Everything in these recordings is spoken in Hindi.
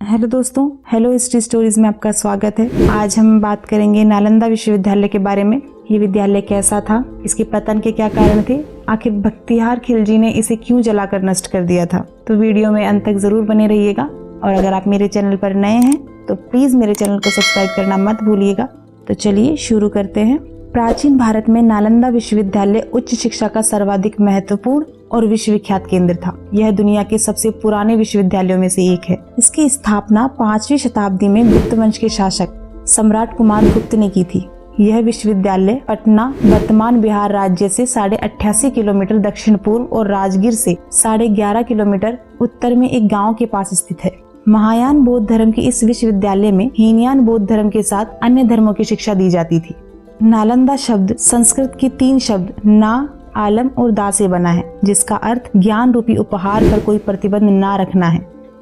हेलो दोस्तों, हेलो हिस्ट्री स्टोरीज में आपका स्वागत है। आज हम बात करेंगे नालंदा विश्वविद्यालय के बारे में। ये विद्यालय कैसा था, इसके पतन के क्या कारण थे, आखिर बख्तियार खिलजी ने इसे क्यों जलाकर नष्ट कर दिया था। तो वीडियो में अंत तक जरूर बने रहिएगा और अगर आप मेरे चैनल पर नए हैं तो प्लीज मेरे चैनल को सब्सक्राइब करना मत भूलिएगा। तो चलिए शुरू करते हैं। प्राचीन भारत में नालंदा विश्वविद्यालय उच्च शिक्षा का सर्वाधिक महत्वपूर्ण और विश्वविख्यात केंद्र था। यह दुनिया के सबसे पुराने विश्वविद्यालयों में से एक है। इसकी स्थापना 5वीं शताब्दी में गुप्त वंश के शासक सम्राट कुमार गुप्त ने की थी। यह विश्वविद्यालय पटना वर्तमान बिहार राज्य से 88.5 किलोमीटर दक्षिण पूर्व और राजगीर से 11.5 किलोमीटर उत्तर में एक गाँव के पास स्थित है। महायान बौद्ध धर्म के इस विश्वविद्यालय में हीनयान बौद्ध धर्म के साथ अन्य धर्मों की शिक्षा दी जाती थी। नालंदा शब्द संस्कृत के 3 शब्द ना, आलम और दा से बना है, जिसका अर्थ ज्ञान रूपी उपहार पर कोई प्रतिबंध ना रखना है।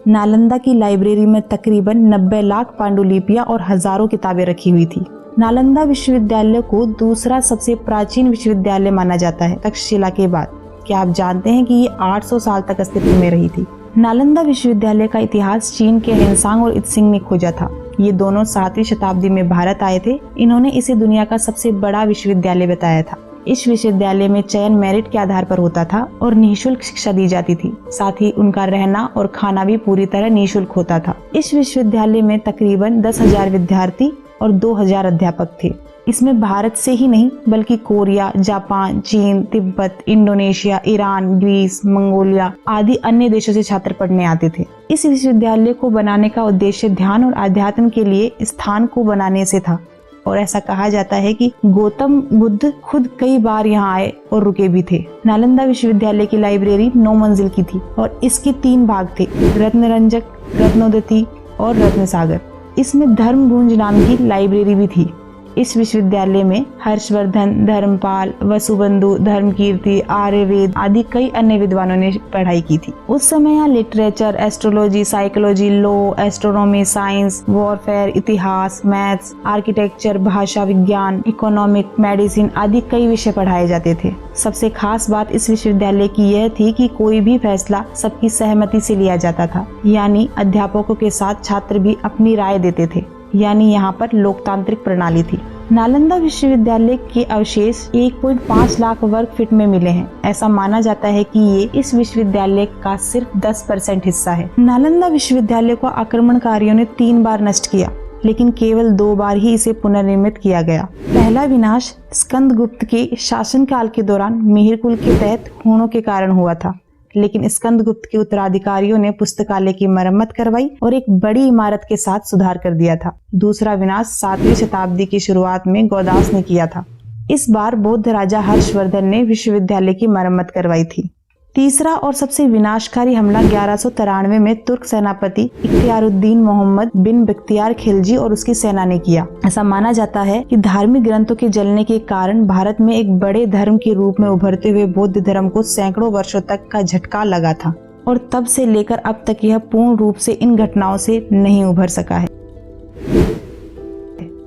नालंदा की लाइब्रेरी में तकरीबन 90 लाख पांडुलिपियां और हजारों किताबें रखी हुई थी। नालंदा विश्वविद्यालय को दूसरा सबसे प्राचीन विश्वविद्यालय माना जाता है तक्षशिला के बाद। क्या आप जानते हैं कि ये 800 साल तक अस्तित्व में रही थी। नालंदा विश्वविद्यालय का इतिहास चीन के हेनसांग और इत्सिंग ने खोजा था। ये दोनों 7वीं शताब्दी में भारत आए थे। इन्होंने इसे दुनिया का सबसे बड़ा विश्वविद्यालय बताया था। इस विश्वविद्यालय में चयन मेरिट के आधार पर होता था और निःशुल्क शिक्षा दी जाती थी। साथ ही उनका रहना और खाना भी पूरी तरह निःशुल्क होता था। इस विश्वविद्यालय में तकरीबन 10,000 विद्यार्थी और 2,000 अध्यापक थे। इसमें भारत से ही नहीं बल्कि कोरिया, जापान, चीन, Tibet, Indonesia, Iran, Greece, Mongolia आदि अन्य देशों से छात्र पढ़ने आते थे। इस विश्वविद्यालय को बनाने का उद्देश्य ध्यान और आध्यात्म के लिए स्थान को बनाने से था और ऐसा कहा जाता है कि गौतम बुद्ध खुद कई बार यहाँ आए और रुके भी थे। नालंदा विश्वविद्यालय की लाइब्रेरी 9 मंजिल की थी और इसके 3 भाग थे, रत्नरंजक, रत्नोदती और रत्नसागर। इसमें धर्मगुंज नाम की लाइब्रेरी भी थी। इस विश्वविद्यालय में हर्षवर्धन, धर्मपाल, वसुबंधु, धर्मकीर्ति, आर्यवेद आदि कई अन्य विद्वानों ने पढ़ाई की थी। उस समय यहाँ literature, astrology, psychology, law, astronomy, science, warfare, इतिहास, मैथ्स, आर्किटेक्चर, भाषा विज्ञान, इकोनॉमिक, मेडिसिन आदि कई विषय पढ़ाए जाते थे। सबसे खास बात इस विश्वविद्यालय की यह थी कि कोई भी फैसला सबकी सहमति से लिया जाता था, यानी अध्यापकों के साथ छात्र भी अपनी राय देते थे, यानी यहाँ पर लोकतांत्रिक प्रणाली थी। नालंदा विश्वविद्यालय के अवशेष 1.5 लाख वर्ग फीट में मिले हैं। ऐसा माना जाता है कि ये इस विश्वविद्यालय का सिर्फ 10% हिस्सा है। नालंदा विश्वविद्यालय को आक्रमणकारियों ने 3 बार नष्ट किया, लेकिन केवल 2 बार ही इसे पुनर्निर्मित किया गया। पहला विनाश स्कंदगुप्त के शासनकाल के दौरान मिहिर कुल के तहत हूणों के कारण हुआ था, लेकिन स्कंदगुप्त के उत्तराधिकारियों ने पुस्तकालय की मरम्मत करवाई और एक बड़ी इमारत के साथ सुधार कर दिया था। दूसरा विनाश 7वीं शताब्दी की शुरुआत में गौदास ने किया था। इस बार बौद्ध राजा हर्षवर्धन ने विश्वविद्यालय की मरम्मत करवाई थी। तीसरा और सबसे विनाशकारी हमला 1193 में तुर्क सेनापति इख्तियारुद्दीन मोहम्मद बिन बख्तियार खिलजी और उसकी सेना ने किया। ऐसा माना जाता है कि धार्मिक ग्रंथों के जलने के कारण भारत में एक बड़े धर्म के रूप में उभरते हुए बौद्ध धर्म को सैकड़ों वर्षों तक का झटका लगा था और तब से लेकर अब तक यह पूर्ण रूप से इन घटनाओं से नहीं उभर सका है।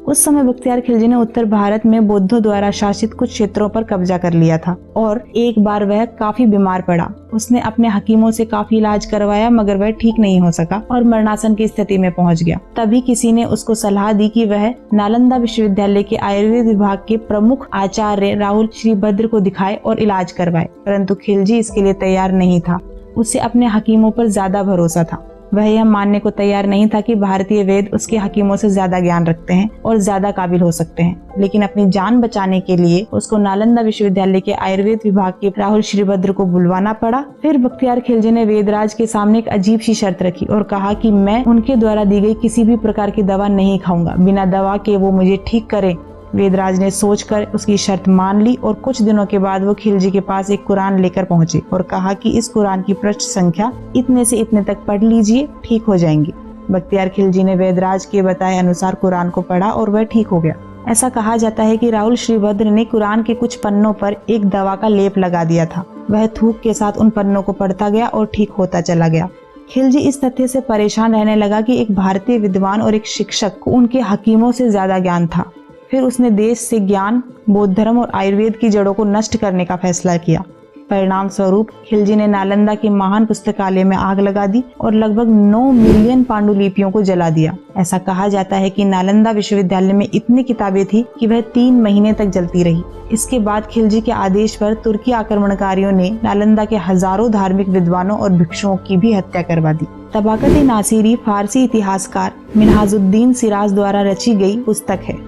उस समय बख्तियार खिलजी ने उत्तर भारत में बौद्धों द्वारा शासित कुछ क्षेत्रों पर कब्जा कर लिया था और एक बार वह काफी बीमार पड़ा। उसने अपने हकीमों से काफी इलाज करवाया मगर वह ठीक नहीं हो सका और मरणासन की स्थिति में पहुंच गया। तभी किसी ने उसको सलाह दी कि वह नालंदा विश्वविद्यालय के आयुर्वेद विभाग के प्रमुख आचार्य राहुल श्रीभद्र को दिखाए और इलाज करवाए, परंतु खिलजी इसके लिए तैयार नहीं था। उसे अपने हकीमों पर ज्यादा भरोसा था। वह यह मानने को तैयार नहीं था कि भारतीय वेद उसके हकीमों से ज्यादा ज्ञान रखते हैं और ज्यादा काबिल हो सकते हैं, लेकिन अपनी जान बचाने के लिए उसको नालंदा विश्वविद्यालय के आयुर्वेद विभाग के राहुल श्रीभद्र को बुलवाना पड़ा। फिर बख्तियार खिलजी ने वेदराज के सामने एक अजीब सी शर्त रखी और कहा कि मैं उनके द्वारा दी गई किसी भी प्रकार की दवा नहीं खाऊंगा, बिना दवा के वो मुझे ठीक करे। वेदराज ने सोचकर उसकी शर्त मान ली और कुछ दिनों के बाद वो खिलजी के पास एक कुरान लेकर पहुंचे और कहा कि इस कुरान की पृष्ठ संख्या इतने से इतने तक पढ़ लीजिए, ठीक हो जाएंगे। बख्तियार खिलजी ने वेदराज के बताए अनुसार कुरान को पढ़ा और वह ठीक हो गया। ऐसा कहा जाता है कि राहुल श्रीभद्र ने कुरान के कुछ पन्नों पर एक दवा का लेप लगा दिया था। वह थूक के साथ उन पन्नों को पढ़ता गया और ठीक होता चला गया। खिलजी इस तथ्य से परेशान रहने लगा कि एक भारतीय विद्वान और एक शिक्षक को उनके हकीमों से ज्यादा ज्ञान था। फिर उसने देश से ज्ञान, बौद्ध धर्म और आयुर्वेद की जड़ों को नष्ट करने का फैसला किया। परिणाम स्वरूप खिलजी ने नालंदा के महान पुस्तकालय में आग लगा दी और लगभग 9 मिलियन पांडुलिपियों को जला दिया। ऐसा कहा जाता है कि नालंदा विश्वविद्यालय में इतनी किताबें थी कि वह 3 महीने तक जलती रही। इसके बाद खिलजी के आदेश पर तुर्की आक्रमणकारियों ने नालंदा के हजारों धार्मिक विद्वानों और भिक्षुओं की भी हत्या करवा दी। तबाकत-ए-नासिरी फारसी इतिहासकार मिन्हाजुद्दीन सिराज द्वारा रची गई पुस्तक है।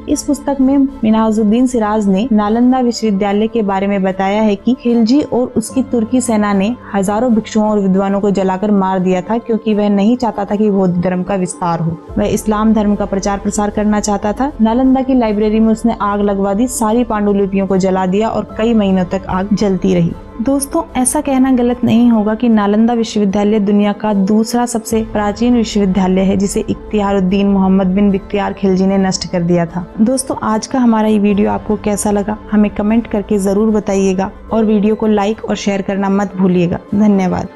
इस पुस्तक में मिन्हाजुद्दीन सिराज ने नालंदा विश्वविद्यालय के बारे में बताया है कि खिलजी और उसकी तुर्की सेना ने हजारों भिक्षुओं और विद्वानों को जलाकर मार दिया था, क्योंकि वह नहीं चाहता था कि बौद्ध धर्म का विस्तार हो। वह इस्लाम धर्म का प्रचार प्रसार करना चाहता था। नालंदा की लाइब्रेरी में उसने आग लगवा दी, सारी पांडुलिपियों को जला दिया और कई महीनों तक आग जलती रही। दोस्तों, ऐसा कहना गलत नहीं होगा कि नालंदा विश्वविद्यालय दुनिया का दूसरा सबसे प्राचीन विश्वविद्यालय है, जिसे इख्तियारुद्दीन मोहम्मद बिन बख्तियार खिलजी ने नष्ट कर दिया था। दोस्तों, आज का हमारा ये वीडियो आपको कैसा लगा हमें कमेंट करके जरूर बताइएगा और वीडियो को लाइक और शेयर करना मत भूलिएगा। धन्यवाद।